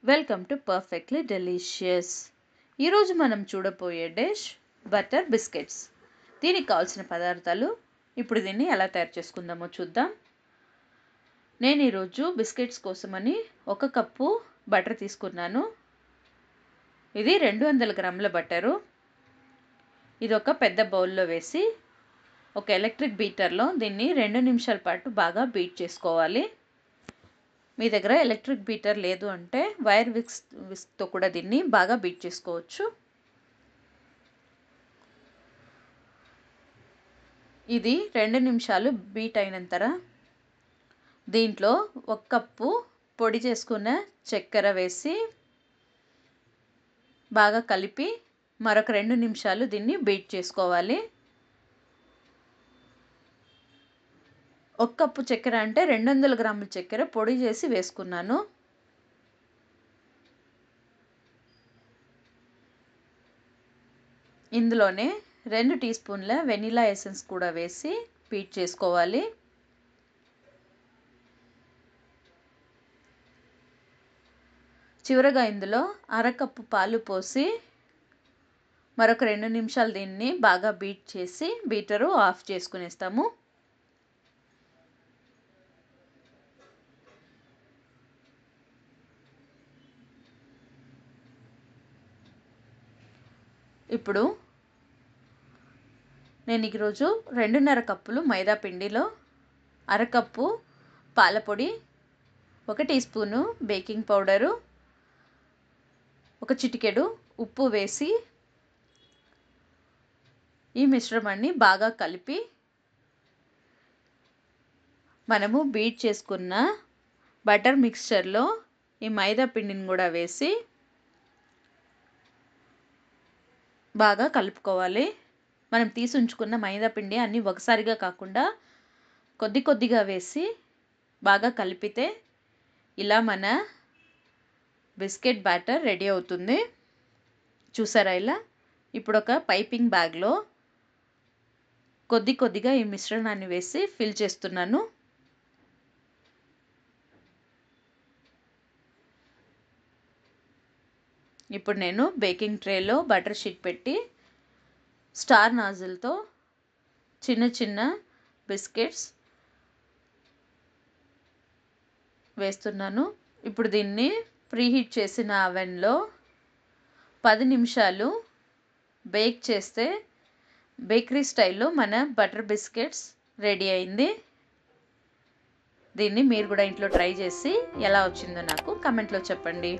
Welcome to perfectly delicious. ఈరోజు మనం చూడబోయే డిష్ బటర్ బిస్కెట్స్. దీనికి కావాల్సిన పదార్థాలు ఇప్పుడు దీన్ని ఎలా తయారు చేసుకుందామో చూద్దాం. నేను ఈరోజు బిస్కెట్స్ కోసమని 1 కప్పు బటర్ తీసుకున్నాను. ఇది 200 గ్రాముల బటరు. ఇది ఒక పెద్ద బౌల్లో వేసి ఒక ఎలక్ట్రిక్ బీటర్లో దీన్ని 2 నిమిషాల పాటు బాగా బీట్ చేసుకోవాలి. మీ దగ్గర ఎలక్ట్రిక్ బీటర్ లేదు అంటే వైర్ విస్క్తో కూడా దీన్ని బాగా బీట్ చేసుకోవచ్చు. ఇది 2 నిమిషాలు బీట్ అయినంతర దీంట్లో 1 కప్పు పొడి చేసుకున్న చక్కెర వేసి బాగా కలిపి మరొక 2 నిమిషాలు దీన్ని బీట్ చేసుకోవాలి. 1 కప్పు చక్కెర అంటే 200 గ్రాముల చక్కెర పొడి చేసి వేసుకున్నాను. ఇందులోనే 2 టీ స్పూన్ల వెనిలా ఎసెన్స్ కూడా వేసి బీట్ చేసుకోవాలి. చివరగా ఇందులో 1/2 కప్పు పాలు పోసి మరొక 2 నిమిషాలు దీన్ని బాగా బీట్ చేసి బీటరు ఆఫ్ చేసుకునేస్తాము. ఇప్పుడు నేను ఈరోజు 2.5 కప్పులు మైదా పిండిలో 1/2 కప్పు పాల పొడి, 1 టీ స్పూను బేకింగ్ పౌడరు, 1 చిటికెడు ఉప్పు వేసి ఈ మిశ్రమాన్ని బాగా కలిపి మనము బీట్ చేసుకున్న బటర్ మిక్స్చర్లో ఈ మైదా పిండిని కూడా వేసి బాగా కలుపుకోవాలి. మనం తీసి ఉంచుకున్న మైదా పిండి అన్నీ ఒకసారిగా కాకుండా కొద్ది కొద్దిగా వేసి బాగా కలిపితే ఇలా మన బిస్కెట్ బ్యాటర్ రెడీ అవుతుంది. చూసారా ఇలా? ఇప్పుడు ఒక పైపింగ్ బ్యాగ్లో కొద్ది కొద్దిగా ఈ మిశ్రమాన్ని వేసి ఫిల్ చేస్తున్నాను. ఇప్పుడు నేను బేకింగ్ ట్రేలో బటర్ షీట్ పెట్టి స్టార్ నాజిల్తో చిన్న చిన్న బిస్కెట్స్ వేస్తున్నాను. ఇప్పుడు దీన్ని ప్రీహీట్ చేసిన అవెన్లో 10 నిమిషాలు బేక్ చేస్తే బేకరీ స్టైల్లో మన బటర్ బిస్కెట్స్ రెడీ అయింది. దీన్ని మీరు కూడా ఇంట్లో ట్రై చేసి ఎలా వచ్చిందో నాకు కామెంట్లో చెప్పండి.